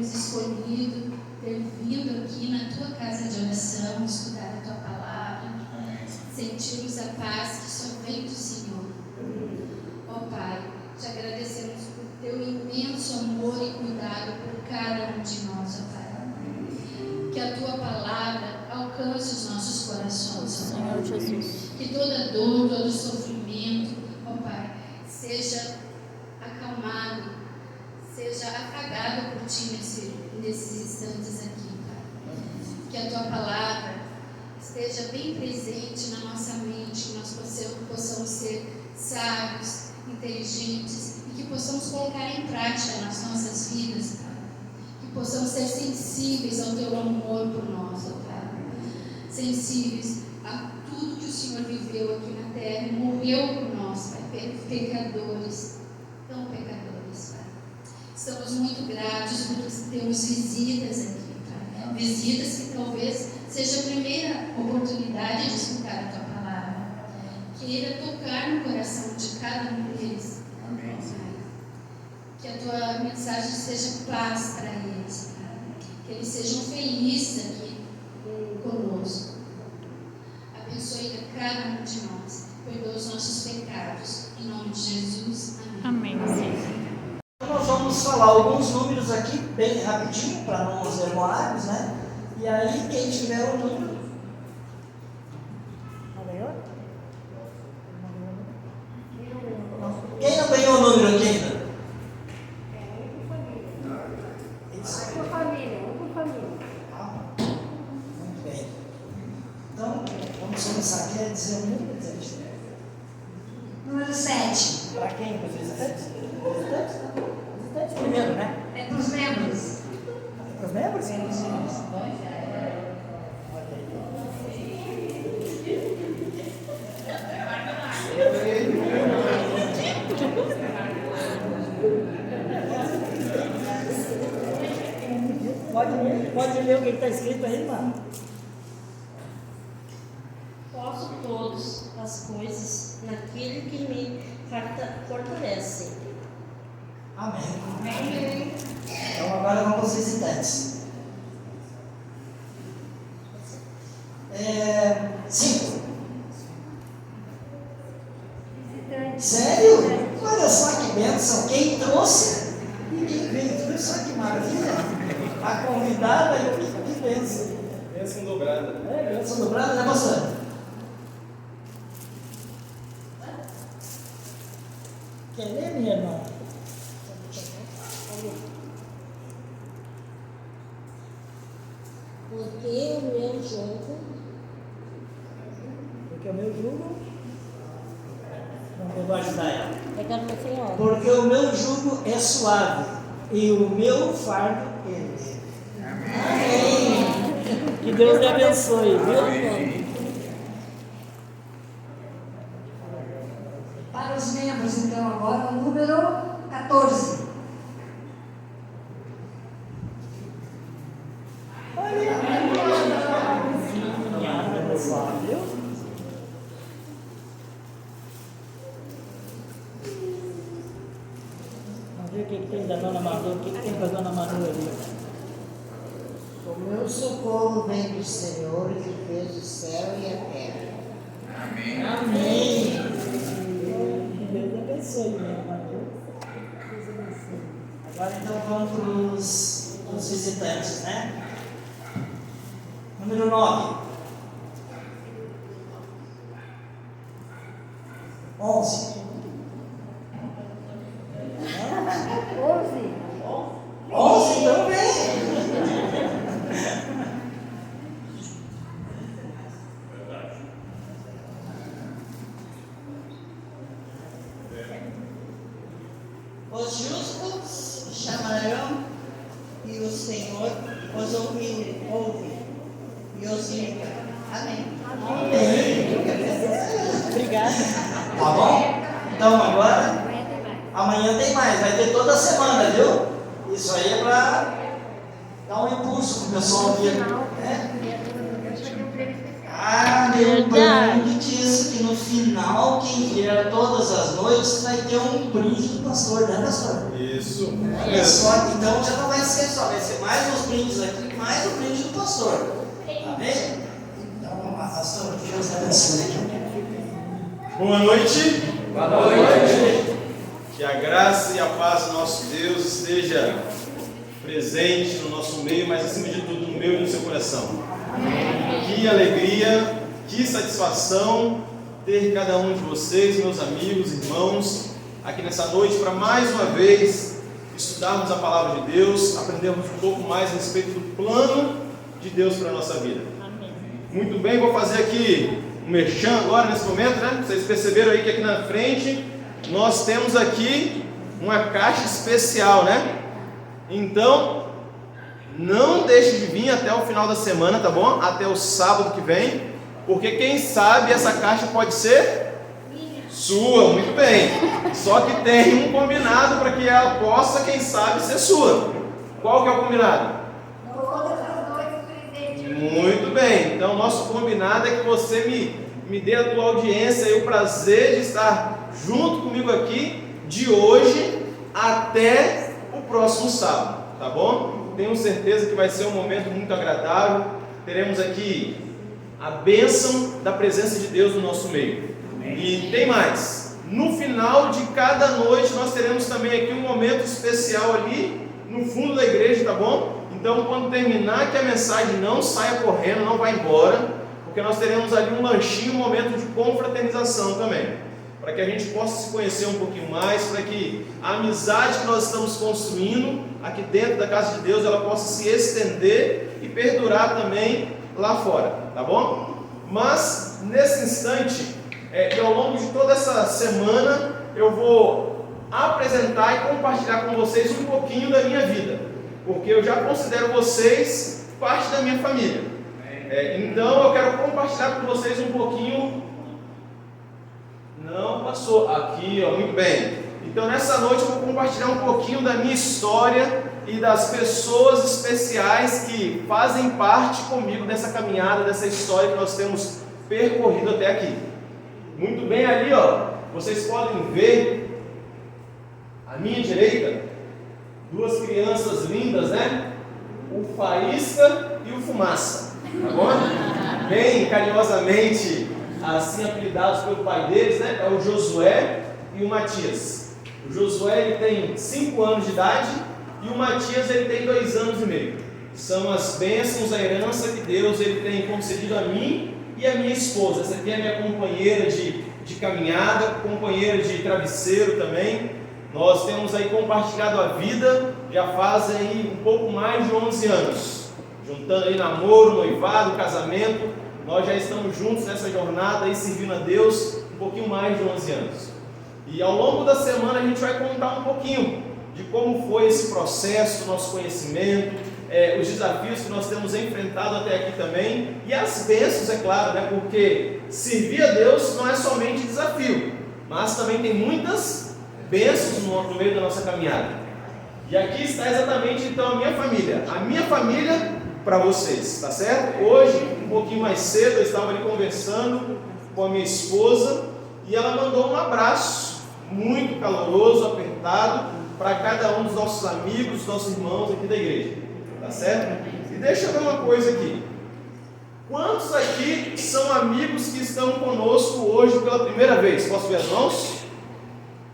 nos escolhido, ter vindo aqui na tua casa de oração, estudar a tua palavra, sentirmos a paz que só vem do Senhor. Ó Pai, te agradecemos por teu imenso amor e cuidado por cada um de nós, ó Pai. Que a tua palavra alcance os nossos corações, Senhor Jesus. Que toda dor, todo sofrimento, ó Pai, seja acalmado, seja apagado por ti nesses instantes aqui, Pai. Que a tua palavra esteja bem presente na nossa mente, que nós possamos ser sábios, inteligentes e que possamos colocar em prática nas nossas vidas, Pai. Que possamos ser sensíveis ao teu amor por nós, ó Pai. Sensíveis a tudo que o Senhor viveu aqui na terra e morreu por nós, Pai, pecadores, tão pecadores, Pai. Estamos muito gratos porque temos visitas aqui, Pai. Visitas que talvez seja a primeira oportunidade de escutar a tua palavra. Queira tocar no coração de cada um deles. Amém. Que a tua mensagem seja paz para eles, Pai. Que eles sejam felizes aqui conosco. Abençoe a cada um de nós. Perdoa os nossos pecados. Em nome de Jesus. Amém. Amém. Nós vamos falar alguns números aqui, bem rapidinho, para não nos demorarmos, né? E aí, quem tiver o número. Quem não ganhou o número aqui ainda? Muito bem. Então, vamos começar. Quer dizer o número? Número 7. Para quem? Para os visitantes? Visitantes primeiro, né? É para os membros. Para os membros? Pode ler o que está escrito aí, mano. Posso todas as coisas naquele que me fortalece. Amém. Amém. Então agora vamos aos visitantes. 5. Sério? Olha só que bênção. Quem trouxe e quem veio. Olha só que maravilha. A convidada e que bênção. Bênção dobrada. Bênção dobrada, né, pastor? Quer ler, minha irmã? Porque o meu jugo. Porque o meu jugo. Não vou ajudar ela. Porque o meu jugo é suave e o meu fardo é leve. Amém. Que Deus te abençoe, viu? Para os membros, então, agora o número 14. Viu? Vamos ver o que tem da Dona Manu. O que tem para a Dona Manu ali? O meu socorro vem do Senhor que fez o céu e a terra. Amém. Amém. Deus abençoe, minha Manu. Agora então vamos para os visitantes, né? Número 9. 11. 11 também. Os justos chamarão e o Senhor os ouve e os livrará. Amém. Obrigado. Tá bom? Então agora, amanhã tem mais, vai ter toda semana, viu? Isso aí é para dar um impulso pro pessoal vir. Né? Lembrando disso, que no final, quem vier todas as noites vai ter um brinde do pastor, né, pastor? Isso. Olha só, então já não vai ser só, vai ser mais os brindes aqui, mais o brinde do pastor. Amém? Então, pastor, que Deus abençoe. Boa noite. Boa noite. Que a graça e a paz do nosso Deus esteja presente no nosso meio, mas acima de tudo no meu e no seu coração. Que alegria, que satisfação ter cada um de vocês, meus amigos, irmãos, aqui nessa noite para mais uma vez estudarmos a palavra de Deus, aprendermos um pouco mais a respeito do plano de Deus para a nossa vida. Amém. Muito bem, vou fazer aqui um merchan agora nesse momento, né? Vocês perceberam aí que aqui na frente nós temos aqui uma caixa especial, né? Então, não deixe de vir até o final da semana, tá bom? Até o sábado que vem, porque quem sabe essa caixa pode ser sua, muito bem. Só que tem um combinado para que ela possa, quem sabe, ser sua. Qual que é o combinado? Muito bem, então nosso combinado é que você me dê a tua audiência e o prazer de estar junto comigo aqui de hoje até o próximo sábado, tá bom? Tenho certeza que vai ser um momento muito agradável. Teremos aqui a bênção da presença de Deus no nosso meio. E tem mais, no final de cada noite nós teremos também aqui um momento especial ali no fundo da igreja, tá bom? Então, quando terminar que a mensagem, não saia correndo, não vá embora, porque nós teremos ali um lanchinho, um momento de confraternização também, para que a gente possa se conhecer um pouquinho mais, para que a amizade que nós estamos construindo aqui dentro da casa de Deus, ela possa se estender e perdurar também lá fora, tá bom? Mas, nesse instante, e ao longo de toda essa semana, eu vou apresentar e compartilhar com vocês um pouquinho da minha vida, porque eu já considero vocês parte da minha família. Então eu quero compartilhar com vocês um pouquinho. Não passou aqui, ó, muito bem. Então nessa noite eu vou compartilhar um pouquinho da minha história e das pessoas especiais que fazem parte comigo dessa caminhada, dessa história que nós temos percorrido até aqui. Muito bem, ali, ó, vocês podem ver à minha direita duas crianças lindas, né? O Faísca e o Fumaça, tá bom? Bem carinhosamente assim apelidados pelo pai deles, né? É o Josué e o Matias. O Josué ele tem 5 anos de idade e o Matias ele tem 2 anos e meio. São as bênçãos, a herança que Deus ele tem concedido a mim e a minha esposa. Essa aqui é a minha companheira de caminhada, companheira de travesseiro também. Nós temos aí compartilhado a vida, já faz aí um pouco mais de 11 anos. Juntando aí namoro, noivado, casamento, nós já estamos juntos nessa jornada aí servindo a Deus um pouquinho mais de 11 anos. E ao longo da semana a gente vai contar um pouquinho de como foi esse processo, do nosso conhecimento, os desafios que nós temos enfrentado até aqui também, e as bênçãos, é claro, né? Porque servir a Deus não é somente desafio, mas também tem muitas bênçãos no meio da nossa caminhada. E aqui está exatamente então a minha família para vocês, tá certo? Hoje, um pouquinho mais cedo, eu estava ali conversando com a minha esposa e ela mandou um abraço muito caloroso, apertado, para cada um dos nossos amigos, dos nossos irmãos aqui da igreja, tá certo? E deixa eu ver uma coisa aqui. Quantos aqui são amigos que estão conosco hoje pela primeira vez? Posso ver as mãos?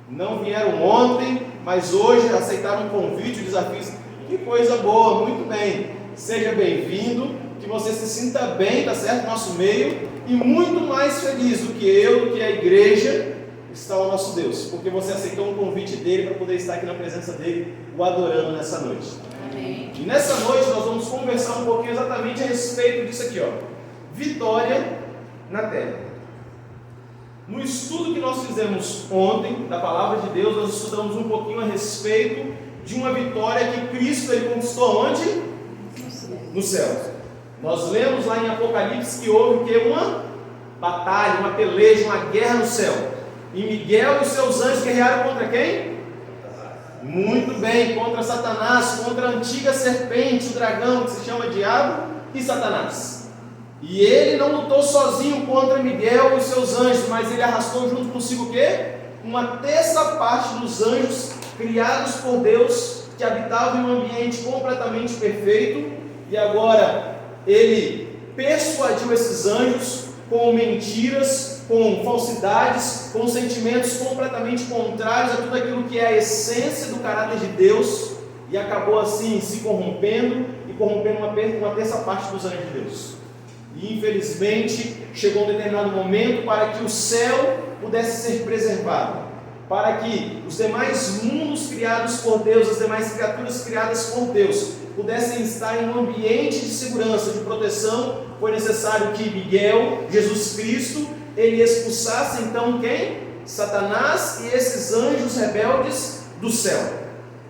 Não vieram ontem, mas hoje aceitaram um convite, o desafio. Que coisa boa, muito bem. Seja bem-vindo, que você se sinta bem, tá certo? No nosso meio, e muito mais feliz do que eu, do que a igreja, está o nosso Deus, porque você aceitou um convite dele para poder estar aqui na presença dele, o adorando nessa noite. Amém. E nessa noite nós vamos conversar um pouquinho exatamente a respeito disso aqui, ó. Vitória na terra. No estudo que nós fizemos ontem da palavra de Deus, nós estudamos um pouquinho a respeito de uma vitória que Cristo ele conquistou onde? No céu. Nós lemos lá em Apocalipse que houve que uma batalha, uma peleja, uma guerra no céu. E Miguel e os seus anjos guerrearam contra quem? Muito bem, contra Satanás, contra a antiga serpente, o dragão que se chama Diabo e Satanás. E ele não lutou sozinho contra Miguel e os seus anjos, mas ele arrastou junto consigo o quê? Uma terça parte dos anjos criados por Deus, que que habitava em um ambiente completamente perfeito, e agora ele persuadiu esses anjos com mentiras, com falsidades, com sentimentos completamente contrários a tudo aquilo que é a essência do caráter de Deus, e acabou assim se corrompendo e corrompendo uma terça parte dos anjos de Deus. E infelizmente chegou um determinado momento para que o céu pudesse ser preservado, para que os demais mundos criados por Deus, as demais criaturas criadas por Deus, pudessem estar em um ambiente de segurança, de proteção. Foi necessário que Miguel, Jesus Cristo, ele expulsasse então quem? Satanás e esses anjos rebeldes do céu,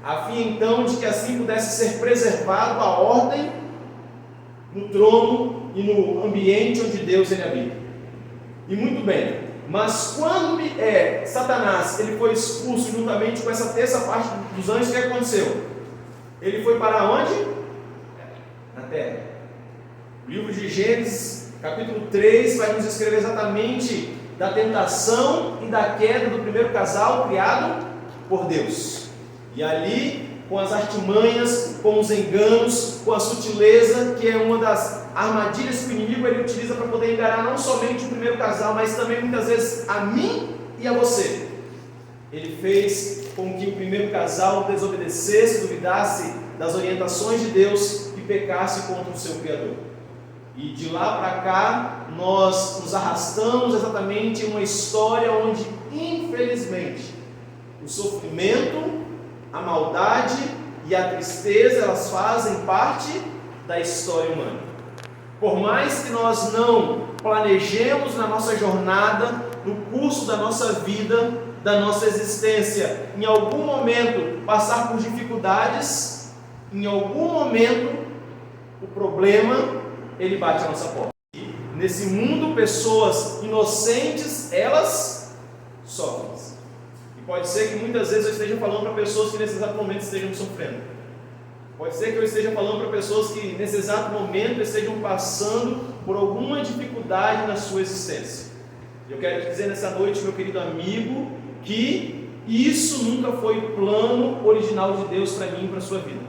a fim então de que assim pudesse ser preservado a ordem no trono e no ambiente onde Deus ele habita. E muito bem, mas quando Satanás ele foi expulso juntamente com essa terça parte dos anjos, o que aconteceu? Ele foi para onde? Na terra. O livro de Gênesis, capítulo 3, vai nos escrever exatamente da tentação e da queda do primeiro casal criado por Deus. E ali, com as artimanhas, com os enganos, com a sutileza, que é uma das armadilhas que o inimigo ele utiliza para poder enganar não somente o primeiro casal, mas também muitas vezes a mim e a você. Ele fez com que o primeiro casal desobedecesse, duvidasse das orientações de Deus e pecasse contra o seu Criador. E de lá para cá, nós nos arrastamos exatamente em uma história onde, infelizmente, o sofrimento, a maldade e a tristeza, elas fazem parte da história humana. Por mais que nós não planejemos na nossa jornada, no curso da nossa vida, da nossa existência, em algum momento passar por dificuldades, em algum momento o problema ele bate a nossa porta. E nesse mundo, pessoas inocentes, elas sofrem. E pode ser que muitas vezes eu esteja falando para pessoas que nesse exato momento estejam sofrendo. Pode ser que eu esteja falando para pessoas que nesse exato momento estejam passando por alguma dificuldade na sua existência. Eu quero te dizer nessa noite, meu querido amigo, que isso nunca foi o plano original de Deus para mim e para a sua vida.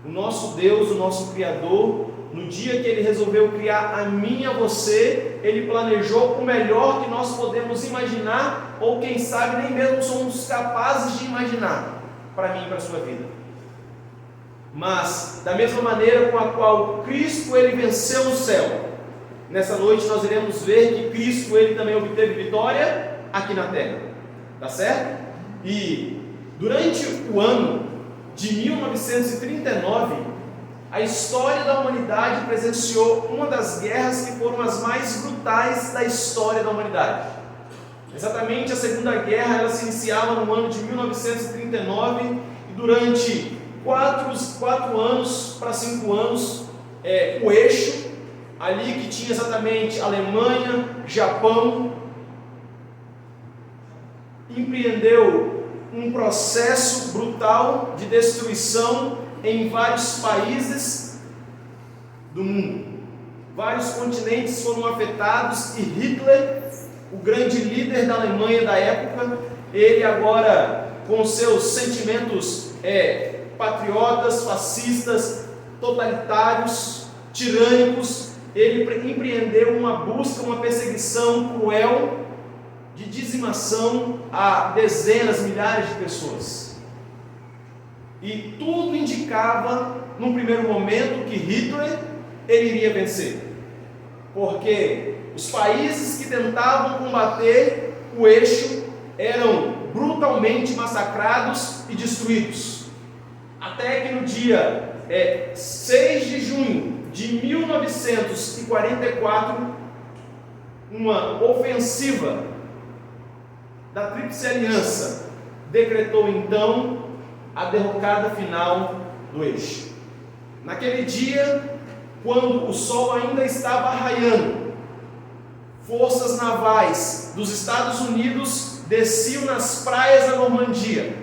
O nosso Deus, o nosso Criador, no dia que Ele resolveu criar a mim e a você, Ele planejou o melhor que nós podemos imaginar, ou quem sabe nem mesmo somos capazes de imaginar, para mim e para a sua vida. Mas, da mesma maneira com a qual Cristo Ele venceu no céu, nessa noite nós iremos ver que Cristo Ele também obteve vitória aqui na terra. Tá certo? E durante o ano de 1939, a história da humanidade presenciou uma das guerras que foram as mais brutais da história da humanidade. Exatamente a Segunda Guerra, ela se iniciava no ano de 1939 e durante 4 anos para 5 anos, o eixo, ali que tinha exatamente Alemanha, Japão, empreendeu um processo brutal de destruição em vários países do mundo. Vários continentes foram afetados e Hitler, o grande líder da Alemanha da época, ele agora com seus sentimentos patriotas, fascistas, totalitários, tirânicos, ele empreendeu uma busca, uma perseguição cruel de dizimação a dezenas, milhares de pessoas. E tudo indicava, num primeiro momento, que Hitler ele iria vencer, porque os países que tentavam combater o eixo eram brutalmente massacrados e destruídos, até que no dia 6 de junho de 1944, uma ofensiva da Tríplice Aliança decretou então a derrocada final do eixo. Naquele dia, quando o sol ainda estava raiando, forças navais dos Estados Unidos desciam nas praias da Normandia,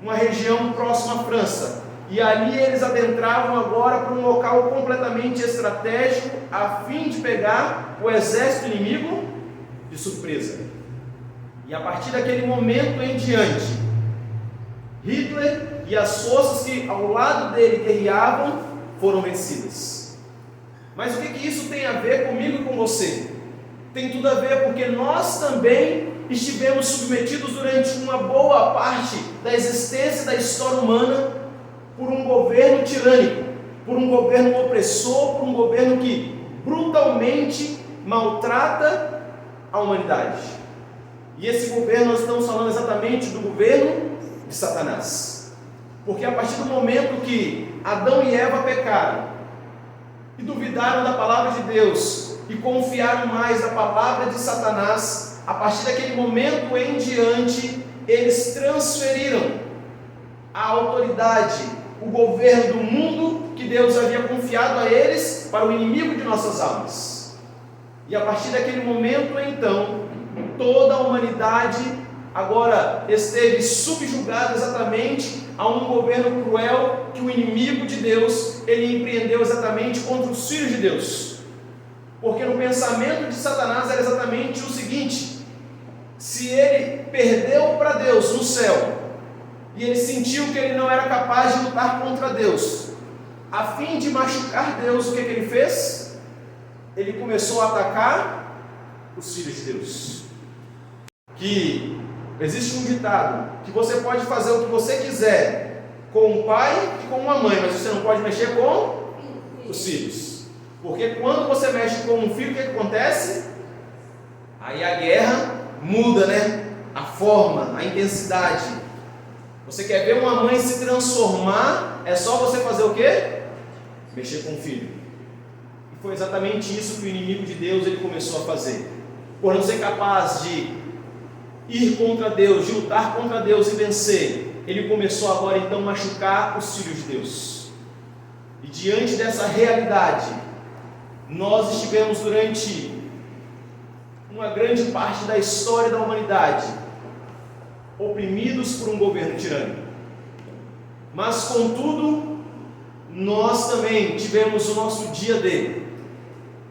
uma região próxima à França, e ali eles adentravam agora para um local completamente estratégico, a fim de pegar o exército inimigo de surpresa. E a partir daquele momento em diante, Hitler e as forças que ao lado dele guerreavam foram vencidas. Mas o que isso tem a ver comigo e com você? Tem tudo a ver porque nós também estivemos submetidos durante uma boa parte da existência da história humana por um governo tirânico, por um governo opressor, por um governo que brutalmente maltrata a humanidade. E esse governo, nós estamos falando exatamente do governo de Satanás. Porque a partir do momento que Adão e Eva pecaram e duvidaram da palavra de Deus e confiaram mais na palavra de Satanás, a partir daquele momento em diante, eles transferiram a autoridade, o governo do mundo que Deus havia confiado a eles para o inimigo de nossas almas. E a partir daquele momento, então, toda a humanidade agora esteve subjugada exatamente a um governo cruel que o inimigo de Deus, ele empreendeu exatamente contra os filhos de Deus. Porque no pensamento de Satanás era exatamente o seguinte: se ele perdeu para Deus no céu, e ele sentiu que ele não era capaz de lutar contra Deus, a fim de machucar Deus, o que ele fez? Ele começou a atacar os filhos de Deus. Que existe um ditado, que você pode fazer o que você quiser com o pai e com uma mãe, mas você não pode mexer com os filhos. Porque quando você mexe com um filho, o que acontece? Aí a guerra muda, né? A forma, a intensidade. Você quer ver uma mãe se transformar, é só você fazer o quê? Mexer com o filho. E foi exatamente isso que o inimigo de Deus ele começou a fazer. Por não ser capaz de ir contra Deus, de lutar contra Deus e vencer, ele começou agora então a machucar os filhos de Deus. E diante dessa realidade, nós estivemos durante uma grande parte da história da humanidade oprimidos por um governo tirânico. Mas contudo, nós também tivemos o nosso dia D,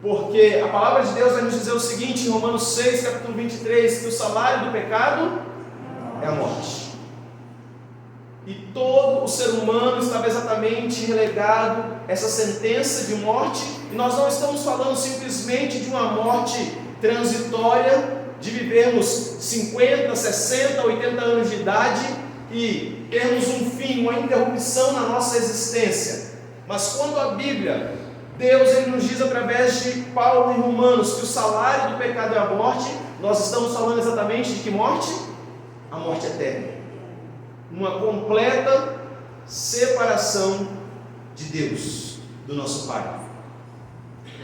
porque a palavra de Deus vai nos dizer o seguinte em Romanos 6, capítulo 23, que o salário do pecado é a morte. E todo o ser humano estava exatamente relegado a essa sentença de morte, e nós não estamos falando simplesmente de uma morte transitória, de vivermos 50, 60, 80 anos de idade e termos um fim, uma interrupção na nossa existência. Mas quando a Bíblia, Deus ele nos diz através de Paulo em Romanos que o salário do pecado é a morte, nós estamos falando exatamente de que morte? A morte eterna. Uma completa separação de Deus, do nosso Pai.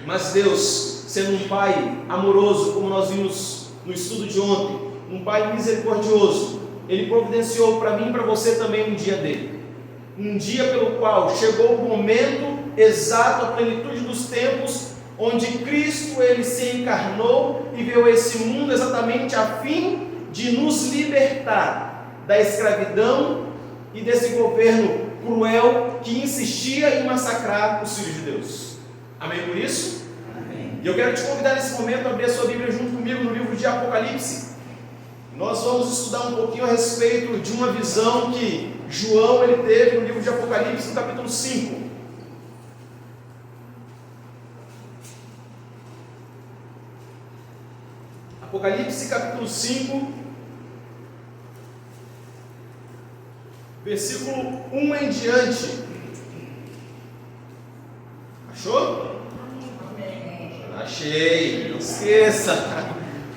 Mas Deus, sendo um Pai amoroso, como nós vimos no estudo de ontem, um Pai misericordioso, Ele providenciou para mim e para você também um dia dele. Um dia pelo qual chegou o momento exato, a plenitude dos tempos, onde Cristo Ele se encarnou e veio a esse mundo exatamente a fim de nos libertar da escravidão e desse governo cruel que insistia em massacrar os filhos de Deus. Amém por isso? Amém. E eu quero te convidar nesse momento a abrir a sua Bíblia junto comigo no livro de Apocalipse. Nós vamos estudar um pouquinho a respeito de uma visão que João ele teve no livro de Apocalipse, no capítulo 5. Apocalipse capítulo 5, versículo 1 em diante. Achou? Achei, não esqueça.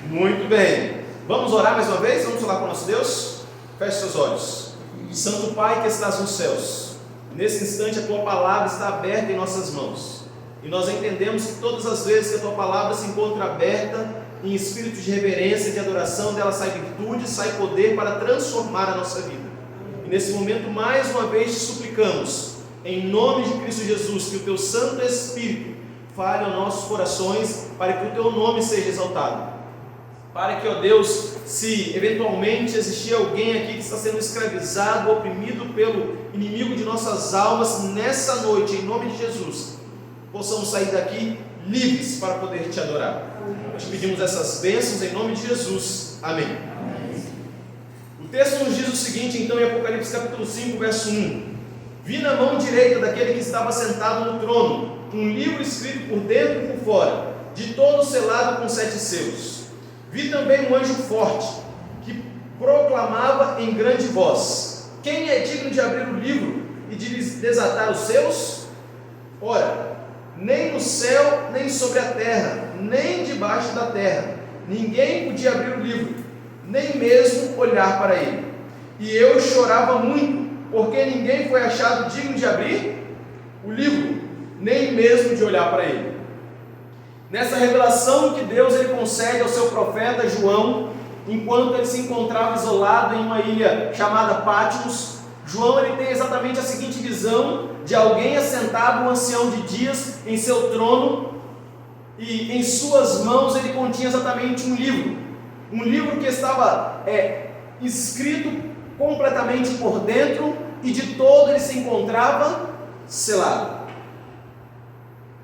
Muito bem. Vamos orar mais uma vez? Vamos orar para o nosso Deus? Feche seus olhos. Santo Pai que estás nos céus, nesse instante a Tua palavra está aberta em nossas mãos. E nós entendemos que todas as vezes que a Tua palavra se encontra aberta, em espírito de reverência e de adoração, dela sai virtude, sai poder para transformar a nossa vida. E nesse momento, mais uma vez, te suplicamos, em nome de Cristo Jesus, que o Teu Santo Espírito fale aos nossos corações, para que o Teu nome seja exaltado. Para que, ó Deus, se eventualmente existir alguém aqui que está sendo escravizado, oprimido pelo inimigo de nossas almas, nessa noite, em nome de Jesus, possamos sair daqui livres para poder Te adorar. Te pedimos essas bênçãos em nome de Jesus. Amém. O texto nos diz o seguinte, então, em Apocalipse capítulo 5, verso 1. Vi na mão direita daquele que estava sentado no trono um livro escrito por dentro e por fora, de todo selado com 7 selos. Vi também um anjo forte, que proclamava em grande voz: quem é digno de abrir o livro e de desatar os selos? Ora, nem no céu, nem sobre a terra, nem debaixo da terra, ninguém podia abrir o livro, nem mesmo olhar para ele. E eu chorava muito, porque ninguém foi achado digno de abrir o livro, nem mesmo de olhar para ele. Nessa revelação que Deus ele concede ao seu profeta João, enquanto ele se encontrava isolado em uma ilha chamada Patmos, João ele tem exatamente a seguinte visão de alguém assentado, um ancião de dias, em seu trono, e em suas mãos ele continha exatamente um livro que estava escrito completamente por dentro, e de todo ele se encontrava selado.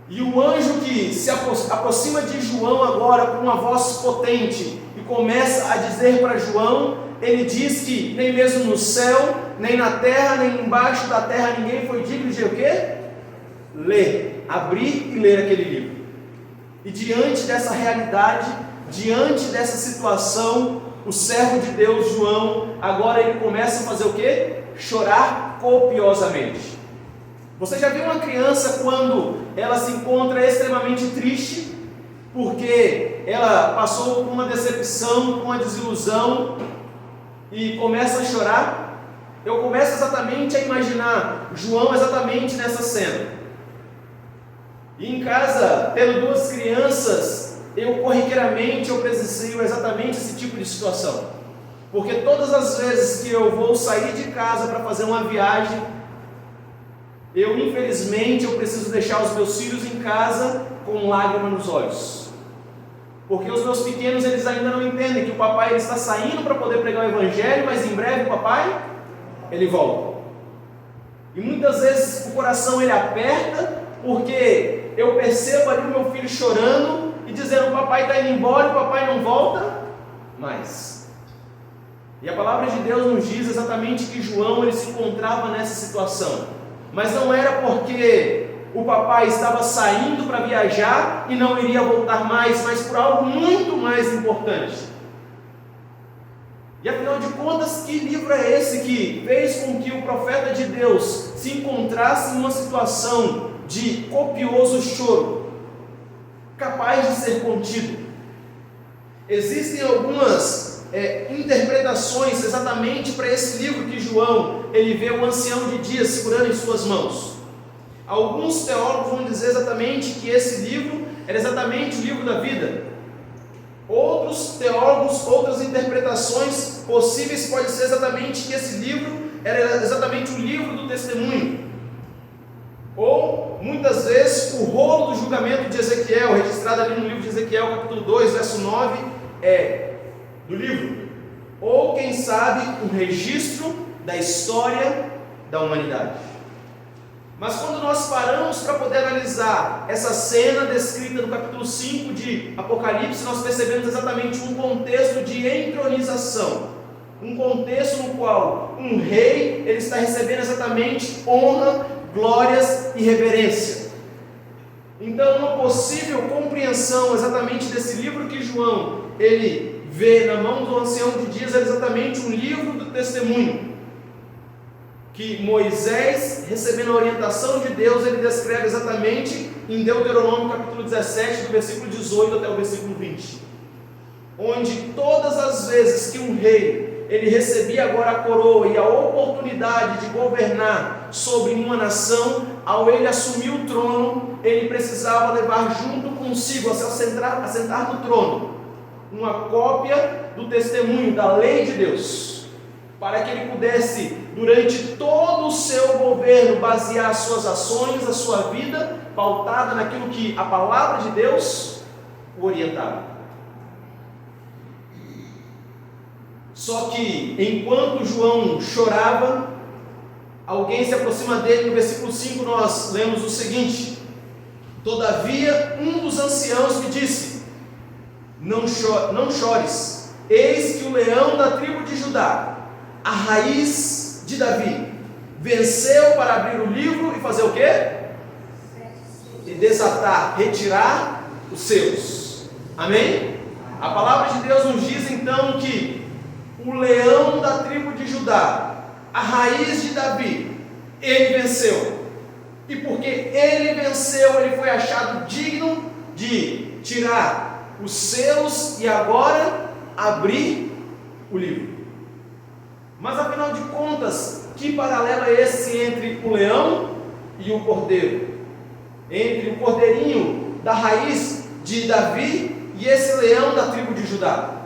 E o anjo que se aproxima de João agora com uma voz potente e começa a dizer para João, ele diz que nem mesmo no céu, nem na terra, nem embaixo da terra ninguém foi digno de o quê? Ler, abrir e ler aquele livro. E diante dessa realidade, diante dessa situação, o servo de Deus João, agora ele começa a fazer o quê? Chorar copiosamente. Você já viu uma criança quando ela se encontra extremamente triste, porque ela passou por uma decepção, por uma desilusão, e começa a chorar? Eu começo exatamente a imaginar João exatamente nessa cena. E em casa, tendo 2 crianças, corriqueiramente eu presencio exatamente esse tipo de situação. Porque todas as vezes que eu vou sair de casa para fazer uma viagem, infelizmente eu preciso deixar os meus filhos em casa com lágrima nos olhos. Porque os meus pequenos eles ainda não entendem que o papai ele está saindo para poder pregar o evangelho, mas em breve o papai ele volta. E muitas vezes o coração ele aperta, porque eu percebo ali o meu filho chorando e dizendo: o papai está indo embora e o papai não volta mais. E a palavra de Deus nos diz exatamente que João ele se encontrava nessa situação. Mas não era porque o papai estava saindo para viajar e não iria voltar mais, mas por algo muito mais importante. E afinal de contas, que livro é esse que fez com que o profeta de Deus se encontrasse em uma situação de copioso choro, capaz de ser contido? Existem algumas interpretações exatamente para esse livro que João ele vê o ancião de dias segurando em suas mãos. Alguns teólogos vão dizer exatamente que esse livro era exatamente o livro da vida. Outros teólogos, outras interpretações possíveis pode ser exatamente que esse livro era exatamente o livro do testemunho. Ou, muitas vezes, o rolo do julgamento de Ezequiel, registrado ali no livro de Ezequiel, capítulo 2, verso 9, do livro. Ou, quem sabe, um registro da história da humanidade. Mas quando nós paramos para poder analisar essa cena descrita no capítulo 5 de Apocalipse, nós percebemos exatamente um contexto de entronização. Um contexto no qual um rei ele está recebendo exatamente honra, glórias e reverência. Então, uma possível compreensão exatamente desse livro que João ele vê na mão do ancião de dias é exatamente um livro do testemunho, que Moisés, recebendo a orientação de Deus, ele descreve exatamente em Deuteronômio capítulo 17, do versículo 18 até o versículo 20, onde todas as vezes que um rei ele recebia agora a coroa e a oportunidade de governar sobre uma nação, ao ele assumir o trono, ele precisava levar junto consigo, ao se assentar no trono, uma cópia do testemunho da lei de Deus, para que ele pudesse, durante todo o seu governo, basear as suas ações, a sua vida, pautada naquilo que a palavra de Deus o orientava. Só que, enquanto João chorava, alguém se aproxima dele. No versículo 5 nós lemos o seguinte: todavia um dos anciãos me disse: não chores, eis que o leão da tribo de Judá, a raiz de Davi, venceu para abrir o livro e fazer o quê? E desatar, retirar os seus. Amém? A palavra de Deus nos diz então que o leão da tribo de Judá, a raiz de Davi, ele venceu. E porque ele venceu, ele foi achado digno de tirar os selos e agora abrir o livro. Mas afinal de contas, que paralelo é esse entre o leão e o cordeiro? Entre o cordeirinho da raiz de Davi e esse leão da tribo de Judá.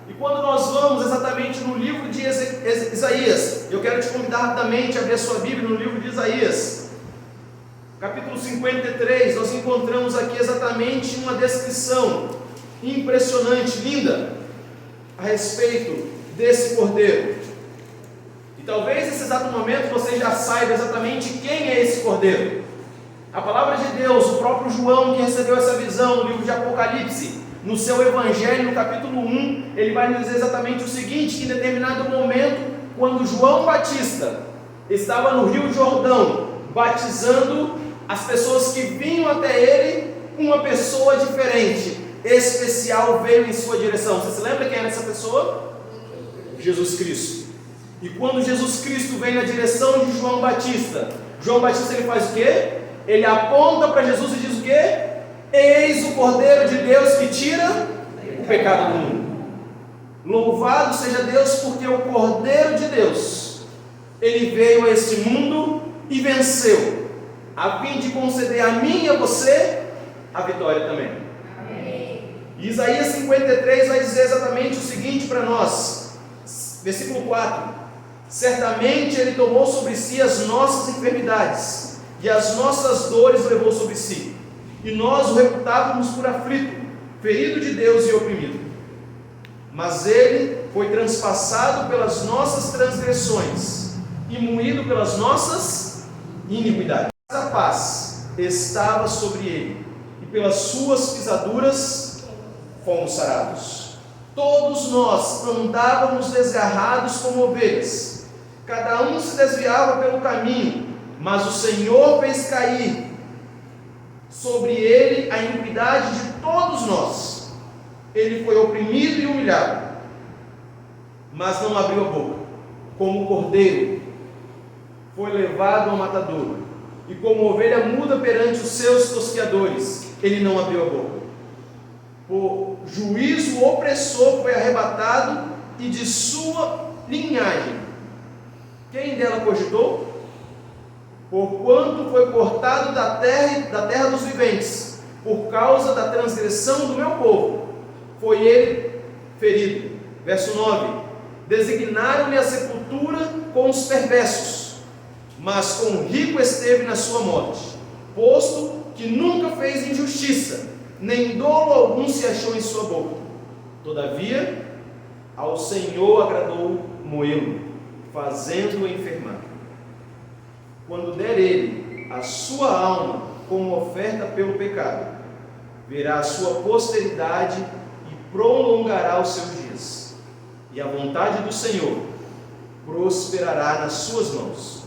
E quando nós vamos exatamente no livro de Isaías, eu quero te convidar rapidamente a abrir a sua Bíblia no livro de Isaías, capítulo 53, nós encontramos aqui exatamente uma descrição impressionante, linda, a respeito desse cordeiro. E talvez nesse exato momento você já saiba exatamente quem é esse cordeiro. A palavra de Deus, o próprio João que recebeu essa visão no livro de Apocalipse, no seu evangelho, no capítulo 1, ele vai nos dizer exatamente o seguinte, que em determinado momento, quando João Batista estava no Rio Jordão, batizando as pessoas que vinham até ele, uma pessoa diferente, especial, veio em sua direção. Você se lembra quem era essa pessoa? Jesus Cristo. E quando Jesus Cristo vem na direção de João Batista ele faz o quê? Ele aponta para Jesus e diz o quê? Eis o Cordeiro de Deus que tira o pecado do mundo. Louvado seja Deus, porque o Cordeiro de Deus, ele veio a esse mundo e venceu, a fim de conceder a mim e a você a vitória também. Amém. Isaías 53 vai dizer exatamente o seguinte para nós, versículo 4: certamente ele tomou sobre si as nossas enfermidades, e as nossas dores levou sobre si, e nós o reputávamos por aflito, ferido de Deus e oprimido. Mas ele foi transpassado pelas nossas transgressões e moído pelas nossas iniquidades. A paz estava sobre ele, e pelas suas pisaduras fomos sarados. Todos nós andávamos desgarrados como ovelhas, cada um se desviava pelo caminho, mas o Senhor fez cair sobre ele a iniquidade de todos nós. Ele foi oprimido e humilhado, mas não abriu a boca. Como cordeiro foi levado ao matadouro, e como ovelha muda perante os seus tosqueadores, ele não abriu a boca. Por juízo opressor foi arrebatado, e de sua linhagem quem dela cogitou? Porquanto foi cortado da terra dos viventes, por causa da transgressão do meu povo, foi ele ferido. Verso 9: designaram-lhe a sepultura com os perversos, mas com o rico esteve na sua morte, posto que nunca fez injustiça, nem dolo algum se achou em sua boca. Todavia, ao Senhor agradou moê-lo, fazendo-o enfermar. Quando der ele a sua alma como oferta pelo pecado, verá a sua posteridade e prolongará os seus dias, e a vontade do Senhor prosperará nas suas mãos.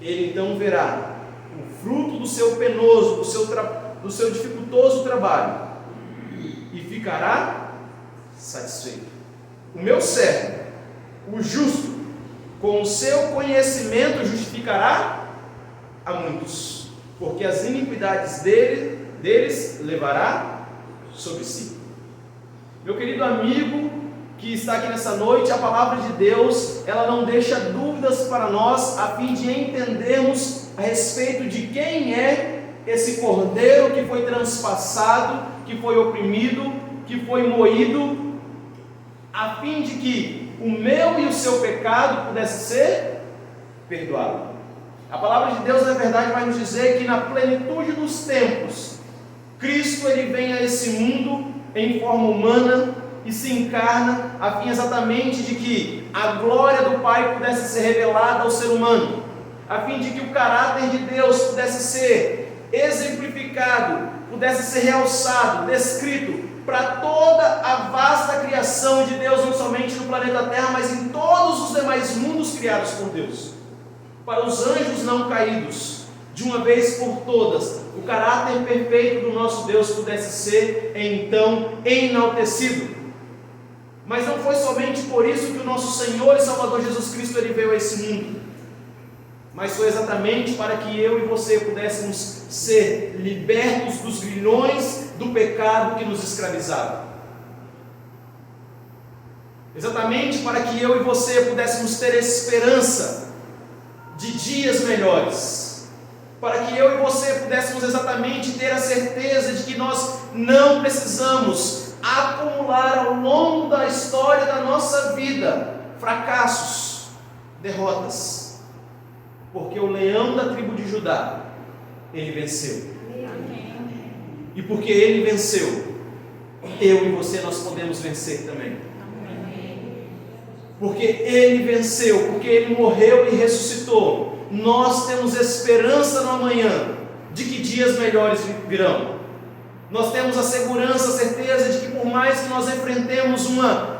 Ele então verá o fruto do seu penoso, do seu dificultoso trabalho, e ficará satisfeito. O meu servo, o justo, com o seu conhecimento justificará a muitos, porque as iniquidades deles levará sobre si. Meu querido amigo que está aqui nessa noite, a palavra de Deus, ela não deixa dúvidas para nós, a fim de entendermos a respeito de quem é esse cordeiro que foi transpassado, que foi oprimido, que foi moído, a fim de que o meu e o seu pecado pudesse ser perdoado. A palavra de Deus, na verdade, vai nos dizer que na plenitude dos tempos, Cristo ele vem a esse mundo em forma humana e se encarna a fim exatamente de que a glória do Pai pudesse ser revelada ao ser humano, a fim de que o caráter de Deus pudesse ser exemplificado, pudesse ser realçado, descrito para toda a vasta criação de Deus, não somente no planeta Terra, mas em todos os demais mundos criados por Deus. Para os anjos não caídos, de uma vez por todas, o caráter perfeito do nosso Deus pudesse ser então enaltecido. Mas não foi somente por isso que o nosso Senhor e Salvador Jesus Cristo ele veio a esse mundo, mas foi exatamente para que eu e você pudéssemos ser libertos dos grilhões do pecado que nos escravizava. Exatamente para que eu e você pudéssemos ter esperança de dias melhores, para que eu e você pudéssemos exatamente ter a certeza de que nós não precisamos acumular ao longo da história da nossa vida fracassos, derrotas, porque o leão da tribo de Judá, ele venceu. Amém. E porque ele venceu, eu e você nós podemos vencer também. Amém. Porque ele venceu, porque ele morreu e ressuscitou, nós temos esperança no amanhã de que dias melhores virão. Nós temos a segurança, a certeza de que por mais que nós enfrentemos uma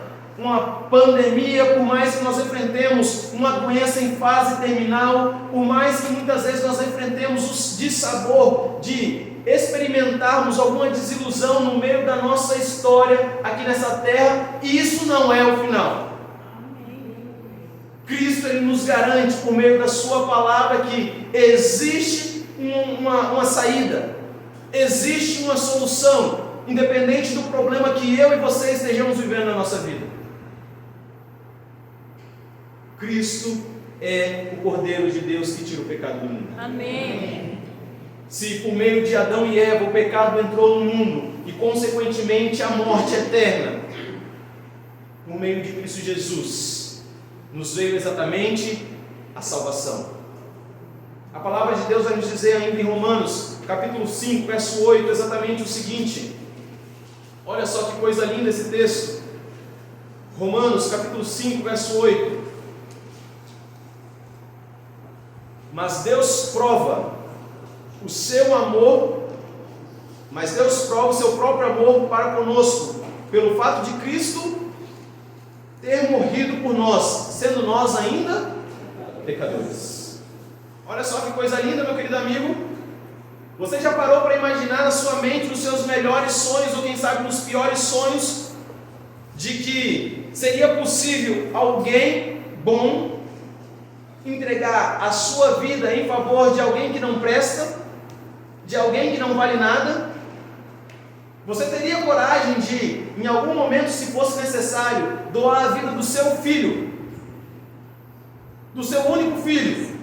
pandemia, por mais que nós enfrentemos uma doença em fase terminal, por mais que muitas vezes nós enfrentemos o dissabor de experimentarmos alguma desilusão no meio da nossa história aqui nessa terra, isso não é o final. Cristo ele nos garante por meio da sua palavra que existe uma saída, existe uma solução, independente do problema que eu e você estejamos vivendo na nossa vida. Cristo é o Cordeiro de Deus que tira o pecado do mundo. Amém. Se por meio de Adão e Eva o pecado entrou no mundo e consequentemente a morte eterna, por meio de Cristo Jesus nos veio exatamente a salvação. A palavra de Deus vai nos dizer ainda em Romanos capítulo 5, verso 8, exatamente o seguinte. Olha só que coisa linda esse texto. Romanos capítulo 5, verso 8. Mas Deus prova o seu próprio amor para conosco, pelo fato de Cristo ter morrido por nós, sendo nós ainda pecadores. Olha só que coisa linda, meu querido amigo. Você já parou para imaginar na sua mente, nos seus melhores sonhos, ou quem sabe nos piores sonhos, de que seria possível alguém bom entregar a sua vida em favor de alguém que não presta, de alguém que não vale nada? Você teria coragem de, em algum momento, se fosse necessário, doar a vida do seu filho, do seu único filho,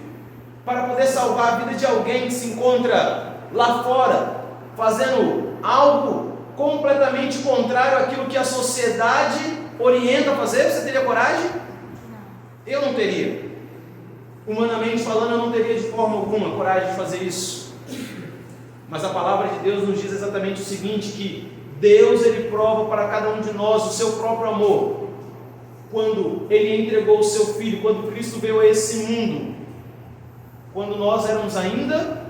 para poder salvar a vida de alguém que se encontra lá fora, fazendo algo completamente contrário àquilo que a sociedade orienta a fazer? Você teria coragem? Eu não teria. Humanamente falando, eu não teria de forma alguma coragem de fazer isso. Mas a palavra de Deus nos diz exatamente o seguinte, que Deus ele prova para cada um de nós o seu próprio amor, quando ele entregou o seu Filho, quando Cristo veio a esse mundo, quando nós éramos ainda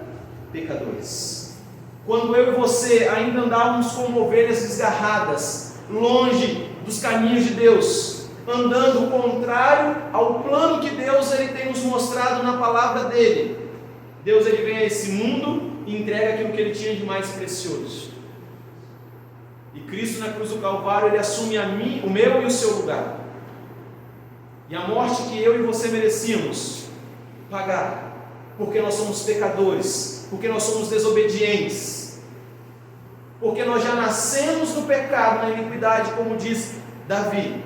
pecadores, quando eu e você ainda andávamos como ovelhas desgarradas, longe dos caminhos de Deus, andando contrário ao plano que Deus ele tem nos mostrado na palavra dele. Deus ele vem a esse mundo e entrega aquilo que ele tinha de mais precioso. E Cristo na cruz do Calvário ele assume o meu e o seu lugar. E a morte que eu e você merecíamos pagar, porque nós somos pecadores, porque nós somos desobedientes, porque nós já nascemos no pecado, na iniquidade, como diz Davi.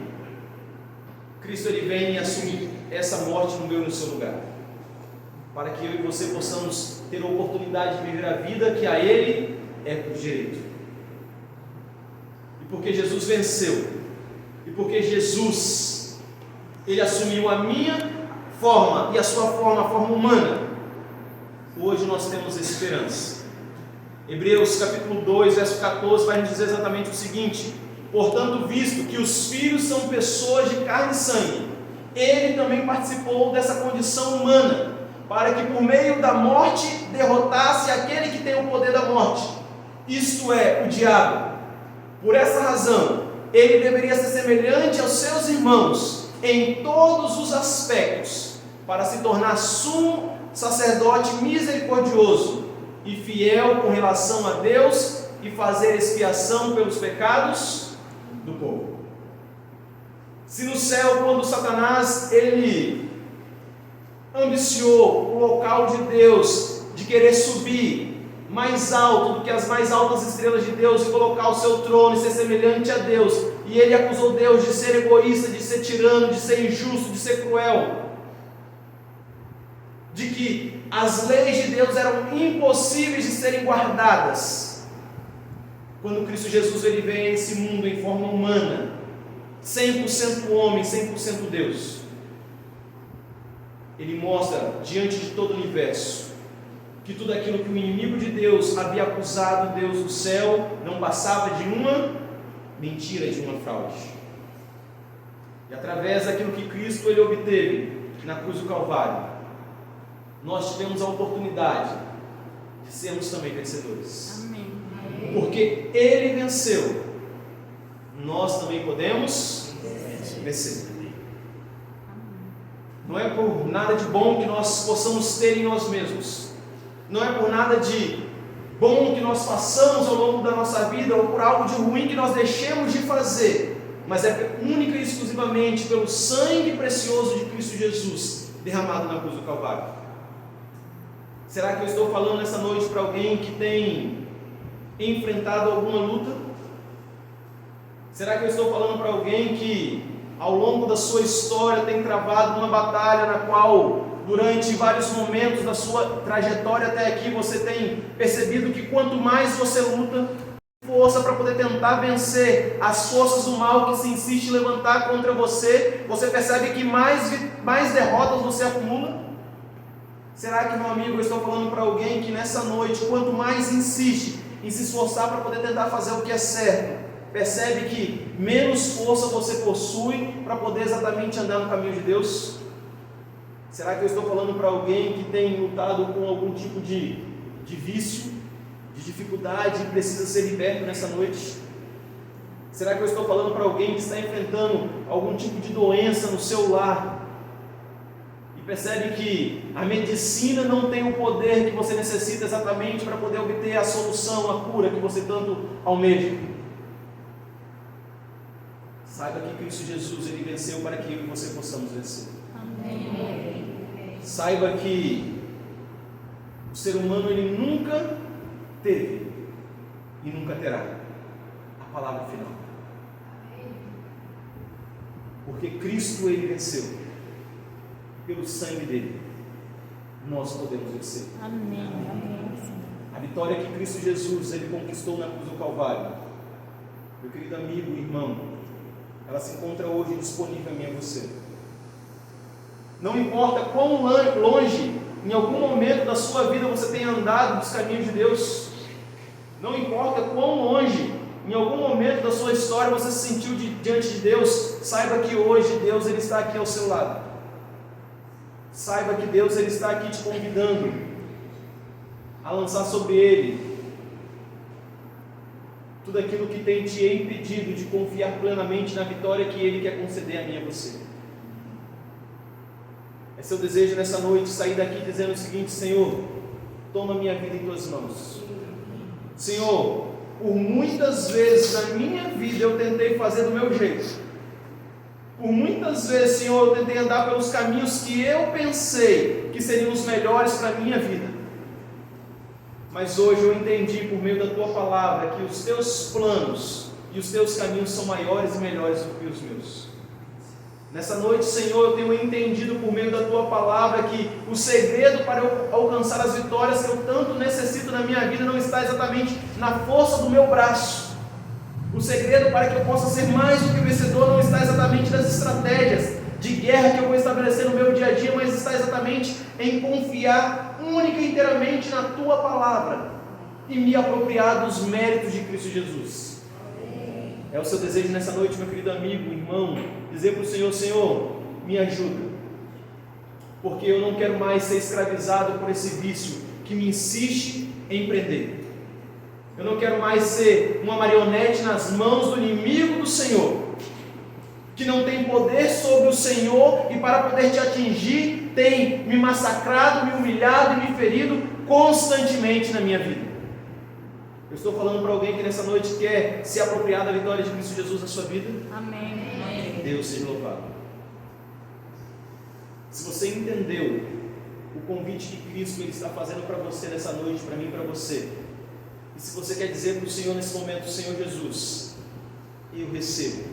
Cristo ele vem e assume essa morte no meu e no seu lugar, para que eu e você possamos ter a oportunidade de viver a vida que a Ele é por direito. E porque Jesus venceu, e porque Jesus ele assumiu a minha forma e a sua forma, a forma humana, hoje nós temos esperança. Hebreus capítulo 2, verso 14 vai nos dizer exatamente o seguinte: portanto, visto que os filhos são pessoas de carne e sangue, ele também participou dessa condição humana, para que por meio da morte derrotasse aquele que tem o poder da morte, isto é, o diabo, Por essa razão, ele deveria ser semelhante aos seus irmãos em todos os aspectos, para se tornar sumo sacerdote misericordioso e fiel com relação a Deus e fazer expiação pelos pecados do povo. Se no céu, quando Satanás ele ambiciou o local de Deus, de querer subir mais alto do que as mais altas estrelas de Deus e colocar o seu trono e ser semelhante a Deus, e ele acusou Deus de ser egoísta, de ser tirano, de ser injusto, de ser cruel, de que as leis de Deus eram impossíveis de serem guardadas. Quando Cristo Jesus ele vem a esse mundo em forma humana, 100% homem, 100% Deus, ele mostra diante de todo o universo que tudo aquilo que o inimigo de Deus havia acusado Deus do céu não passava de uma mentira, de uma fraude. E através daquilo que Cristo ele obteve na cruz do Calvário, nós tivemos a oportunidade de sermos também vencedores. Amém. Porque ele venceu, nós também podemos vencer. Não é por nada de bom que nós possamos ter em nós mesmos, não é por nada de bom que nós façamos ao longo da nossa vida, ou por algo de ruim que nós deixemos de fazer, mas é única e exclusivamente pelo sangue precioso de Cristo Jesus derramado na cruz do Calvário. Será que eu estou falando nessa noite para alguém que tem enfrentado alguma luta? Será que eu estou falando para alguém que ao longo da sua história tem travado uma batalha na qual durante vários momentos da sua trajetória até aqui você tem percebido que quanto mais você luta, força para poder tentar vencer as forças do mal que se insiste em levantar contra você, você percebe que mais derrotas você acumula? Será que, meu amigo, eu estou falando para alguém que nessa noite, quanto mais insiste em se esforçar para poder tentar fazer o que é certo, percebe que menos força você possui para poder exatamente andar no caminho de Deus? Será que eu estou falando para alguém que tem lutado com algum tipo de vício, de dificuldade e precisa ser liberto nessa noite? Será que eu estou falando para alguém que está enfrentando algum tipo de doença no seu lar e percebe que a medicina não tem o poder que você necessita exatamente para poder obter a solução, a cura que você tanto almeja? Saiba que Cristo Jesus ele venceu para que eu e você possamos vencer. Amém. Saiba que o ser humano ele nunca teve e nunca terá a palavra final, porque Cristo ele venceu. Pelo sangue dele nós podemos vencer. Amém. A vitória que Cristo Jesus ele conquistou na cruz do Calvário, meu querido amigo e irmão, ela se encontra hoje disponível a mim e a você. Não importa quão longe em algum momento da sua vida você tenha andado dos caminhos de Deus, não importa quão longe em algum momento da sua história você se sentiu diante de Deus, saiba que hoje Deus ele está aqui ao seu lado. Saiba que Deus ele está aqui te convidando a lançar sobre Ele tudo aquilo que tem te impedido de confiar plenamente na vitória que Ele quer conceder a mim e a você. É seu desejo nessa noite sair daqui dizendo o seguinte: Senhor, toma minha vida em Tuas mãos. Senhor, por muitas vezes na minha vida eu tentei fazer do meu jeito. Por muitas vezes, Senhor, eu tentei andar pelos caminhos que eu pensei que seriam os melhores para a minha vida. Mas hoje eu entendi, por meio da Tua palavra, que os Teus planos e os Teus caminhos são maiores e melhores do que os meus. Nessa noite, Senhor, eu tenho entendido por meio da Tua palavra que o segredo para eu alcançar as vitórias que eu tanto necessito na minha vida não está exatamente na força do meu braço. O segredo para que eu possa ser mais do que vencedor não está exatamente nas estratégias de guerra que eu vou estabelecer no meu dia a dia, mas está exatamente em confiar única e inteiramente na Tua palavra e me apropriar dos méritos de Cristo Jesus. É o seu desejo nessa noite, meu querido amigo, irmão, dizer para o Senhor: Senhor, me ajuda, porque eu não quero mais ser escravizado por esse vício que me insiste em prender. Eu não quero mais ser uma marionete nas mãos do inimigo do Senhor, que não tem poder sobre o Senhor e para poder te atingir tem me massacrado, me humilhado e me ferido constantemente na minha vida. Eu estou falando para alguém que nessa noite quer se apropriar da vitória de Cristo Jesus na sua vida. Amém. Deus seja louvado. Se você entendeu o convite que Cristo ele está fazendo para você nessa noite, para mim e para você, e se você quer dizer para o Senhor nesse momento: Senhor Jesus, eu recebo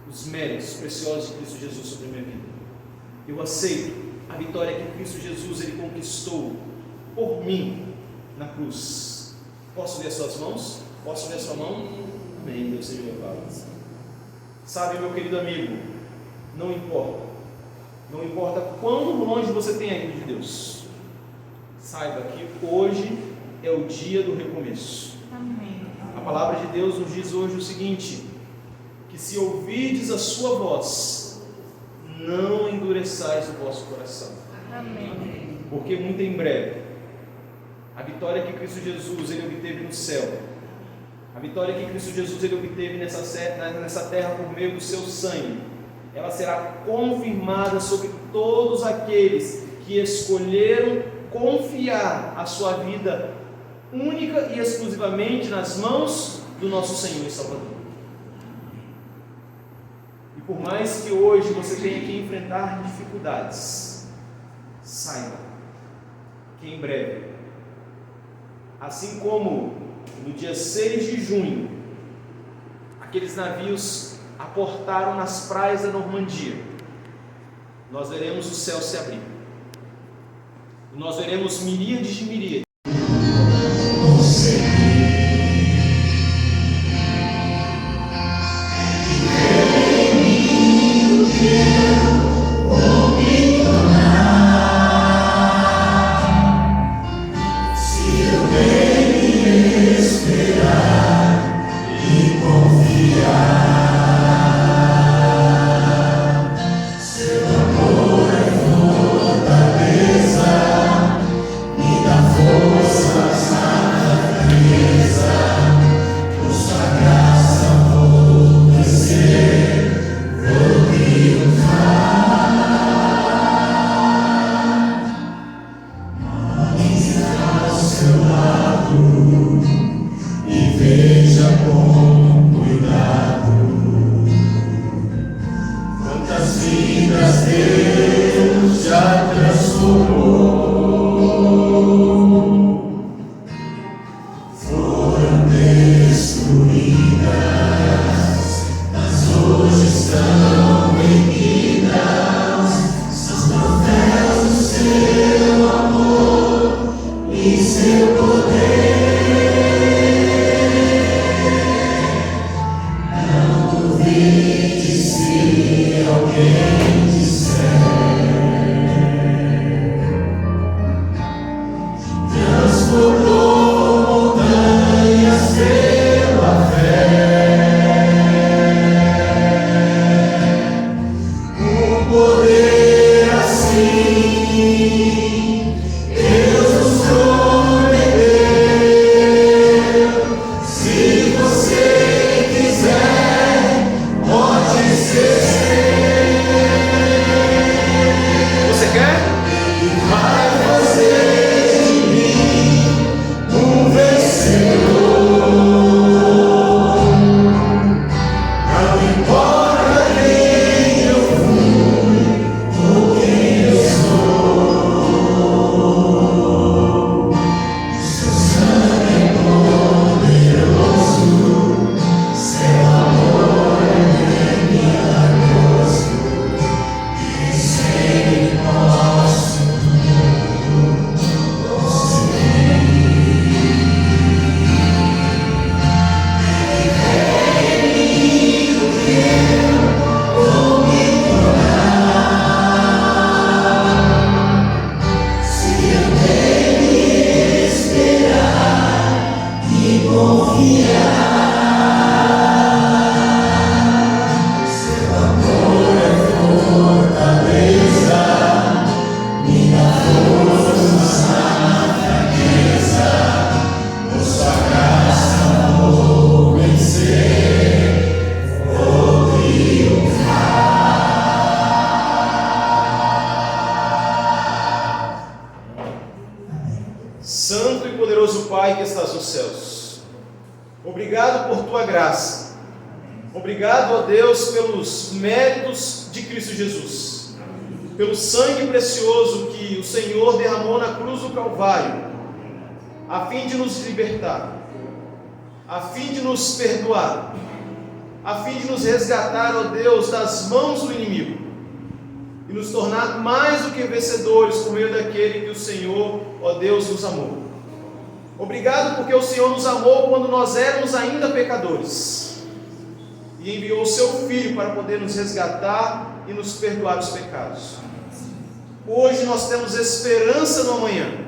os méritos preciosos de Cristo Jesus sobre a minha vida, eu aceito a vitória que Cristo Jesus ele conquistou por mim na cruz. Posso ver as suas mãos? Posso ver a sua mão? Amém, Deus seja louvado. Sabe, meu querido amigo, não importa quão longe você tenha ido de Deus, saiba que hoje é o dia do recomeço. Amém. A palavra de Deus nos diz hoje o seguinte: que se ouvirdes a sua voz, não endureçais o vosso coração. Amém. Porque muito em breve, a vitória que Cristo Jesus ele obteve no céu, a vitória que Cristo Jesus ele obteve nessa terra por meio do seu sangue, ela será confirmada sobre todos aqueles que escolheram confiar a sua vida única e exclusivamente nas mãos do nosso Senhor e Salvador. E por mais que hoje você tenha que enfrentar dificuldades, saiba que em breve, assim como no dia 6 de junho, aqueles navios aportaram nas praias da Normandia, nós veremos o céu se abrir, nós veremos miríades de miríades. Você quiser, pode ser. Poderoso Pai que estás nos céus, obrigado por tua graça, obrigado, ó Deus, pelos méritos de Cristo Jesus, pelo sangue precioso que o Senhor derramou na cruz do Calvário, a fim de nos libertar, a fim de nos perdoar, a fim de nos resgatar, ó Deus, das mãos do inimigo e nos tornar mais do que vencedores por meio daquele que o Senhor, ó Deus, nos amou. Obrigado porque o Senhor nos amou quando nós éramos ainda pecadores e enviou o seu Filho para poder nos resgatar e nos perdoar os pecados. Hoje nós temos esperança no amanhã.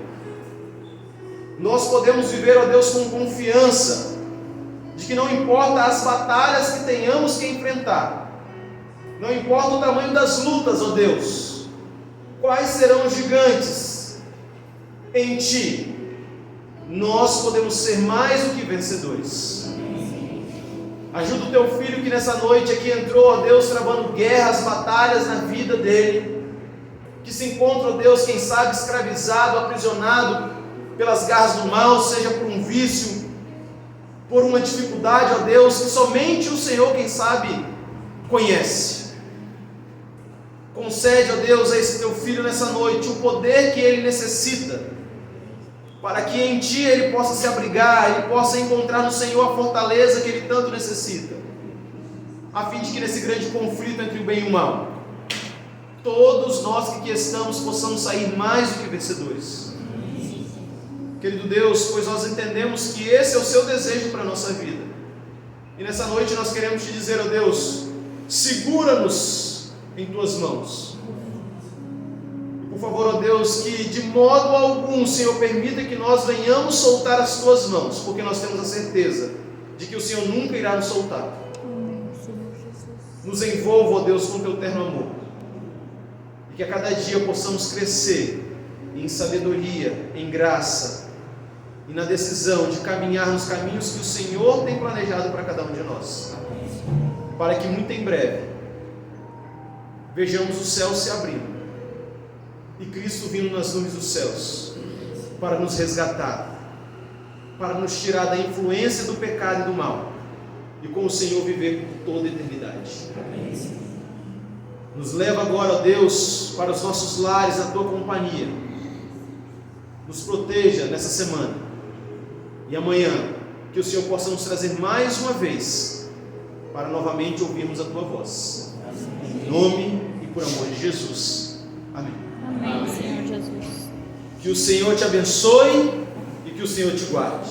Nós podemos viver, ó Deus, com confiança de que não importa as batalhas que tenhamos que enfrentar, não importa o tamanho das lutas, ó Deus, quais serão os gigantes, em Ti nós podemos ser mais do que vencedores. Ajuda o Teu Filho que nessa noite aqui entrou, ó Deus, travando guerras, batalhas na vida dele, que se encontra, ó Deus, quem sabe escravizado, aprisionado pelas garras do mal, seja por um vício, por uma dificuldade, ó Deus, que somente o Senhor, quem sabe, conhece. Concede, ó Deus, a esse Teu Filho nessa noite o poder que ele necessita, para que em Ti ele possa se abrigar, ele possa encontrar no Senhor a fortaleza que ele tanto necessita, a fim de que nesse grande conflito entre o bem e o mal, todos nós que aqui estamos possamos sair mais do que vencedores. Querido Deus, pois nós entendemos que esse é o Seu desejo para a nossa vida, e nessa noite nós queremos Te dizer, ó Deus, segura-nos em Tuas mãos. Por favor, ó Deus, que de modo algum, Senhor, permita que nós venhamos soltar as Tuas mãos, porque nós temos a certeza de que o Senhor nunca irá nos soltar. Nos envolva, ó Deus, com Teu terno amor, e que a cada dia possamos crescer em sabedoria, em graça e na decisão de caminhar nos caminhos que o Senhor tem planejado para cada um de nós, para que muito em breve vejamos o céu se abrindo e Cristo vindo nas nuvens dos céus para nos resgatar, para nos tirar da influência do pecado e do mal, e com o Senhor viver por toda a eternidade. Nos leva agora, ó Deus, para os nossos lares, a Tua companhia. Nos proteja nessa semana e amanhã, que o Senhor possa nos trazer mais uma vez para novamente ouvirmos a Tua voz. Em nome e por amor de Jesus. Amém. Amém, Senhor Jesus. Que o Senhor te abençoe e que o Senhor te guarde.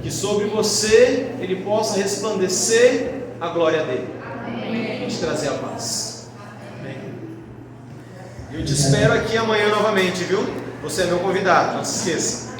Que sobre você Ele possa resplandecer a glória dEle e te trazer a paz. Amém. Eu te espero aqui amanhã novamente, viu? Você é meu convidado, não se esqueça.